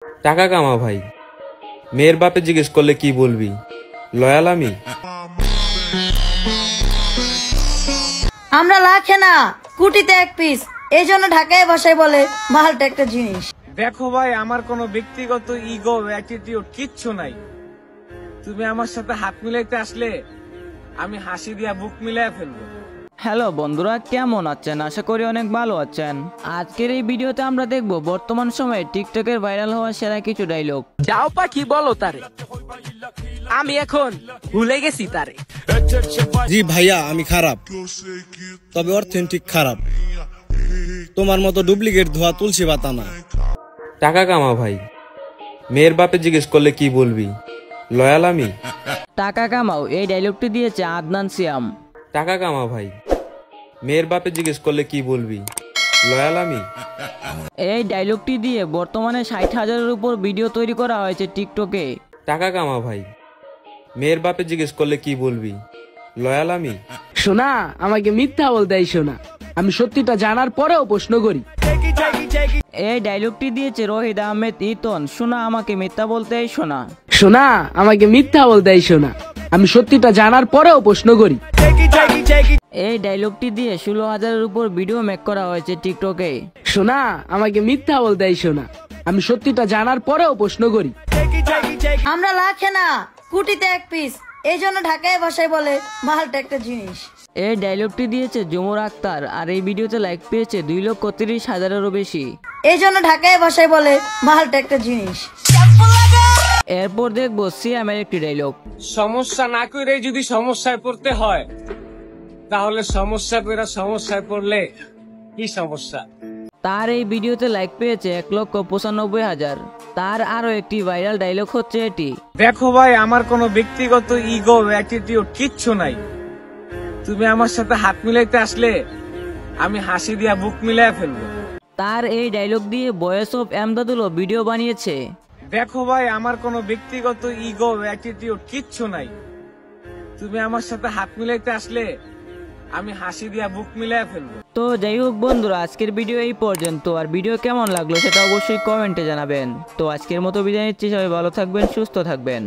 টাকা কামা ভাই, মেয়ের বাপে জিজ্ঞেস করলে কি বলবি? লয়াল আমি। আমরা লাখে না কোটিতে এক পিস, এই জন্য ঢাকায় ভাষায় বলে মালটা একটা জিনিস। দেখো ভাই, আমার কোনো ব্যক্তিগত ইগো অ্যাটিটিউড কিচ্ছু নাই। তুমি আমার সাথে হাত মিলাইতে আসলে আমি হাসি দিয়া বুক মিলাই ফেলবো। হ্যালো বন্ধুরা, কেমন আছেন? আশা করি অনেক ভালো আছেন। আজকের এই ভিডিওতে আমরা দেখব বর্তমান সময়ে টিকটকের ভাইরাল হওয়া সেরা কিছু ডায়লগ। যাও পাখি বলো তারে, আমি এখন ভুলে গেছি তারে। জি ভাইয়া, আমি খারাপ, তবে অথেন্টিক খারাপ। তোমার মতো ডুপ্লিকেট ধোয়া তুলসী পাতা না। টাকা কামা ভাই, মেয়ের বাপে জিজ্ঞেস করলে কি বলবি? লয়াল আমি। টাকা কামাও, এই ডায়লগটি দিয়েছে আদনান সিয়াম। টাকা কামা ভাই, মেয়ের বাপে জিজ্ঞেস করলে কি বলবি? লয়াল আমি। এই ডায়লগটি দিয়ে বর্তমানে 60,000-এর উপর ভিডিও তৈরি করা হয়েছে টিকটকে। টাকা কামা ভাই, মেয়ের বাপে জিজ্ঞেস করলে কি বলবি? লয়াল আমি। শোনা, আমাকে মিথ্যা বলতে শোনা, আমি সত্যিটা জানার পরেও প্রশ্ন করি। এই ডায়লগটি দিয়েছে রোহিত আহমেদ ইতন। শোনা, আমাকে মিথ্যা বলতে শোনা। শোনা, আমাকে মিথ্যা বলতে শোনা, আমি সত্যিটা জানার পরেও প্রশ্ন করি। এই ডায়লগটি দিয়ে 16,000-এর উপর ভিডিও মেক করা হয়েছে টিকটকে। শোনা, আমাকে মিথ্যা বলতে শোনা, আমি সত্যিটা জানার পরেও প্রশ্ন করি। আমরা লাখে না কোটিতে এক পিস, এই জন্য ঢাকায় ভাষায় বলে মালটা একটা জিনিস। এই ডায়লগটি দিয়েছে জুমুর আক্তার, আর এই ভিডিওতে লাইক পেয়েছে 2,30,000-এরও বেশি। এই জন্য ঢাকায় ভাষায় বলে মালটা একটা জিনিস। এরপর দেখবো সিয়ামের একটি ডায়লগ। সমস্যা না করে যদি সমস্যায় পড়তে হয়, তাহলে সমস্যা করে সমস্যায় পড়লে কি সমস্যা? তার এই ভিডিওতে লাইক পেয়েছে 1,95,000। তার আরো একটি ভাইরাল ডায়লগ হচ্ছে এটি। দেখো ভাই, আমার কোনো ব্যক্তিগত ইগো অ্যাটিটিউড কিচ্ছু নাই। তুমি আমার সাথে হাত মিলাইতে আসলে আমি হাসি দিয়া বুক মিলাই ফেলবো। তার এই ডায়লগ দিয়ে ভয়েস অফ এমদাদুলও ভিডিও বানিয়েছে। দেখো ভাই, আমার কোনো ব্যক্তিগত ইগো অ্যাটিটিউড কিচ্ছু নাই। তুমি আমার সাথে হাত মিলাইতে আসলে আমি হাসি দিয়া বুক মিলাই ফেলবো। তো যাই হোক বন্ধুরা, আজকের ভিডিও এই পর্যন্ত। আর ভিডিও কেমন লাগলো সেটা অবশ্যই কমেন্টে জানাবেন। তো আজকের মতো বিদায় নিচ্ছি, সবাই ভালো থাকবেন, সুস্থ থাকবেন।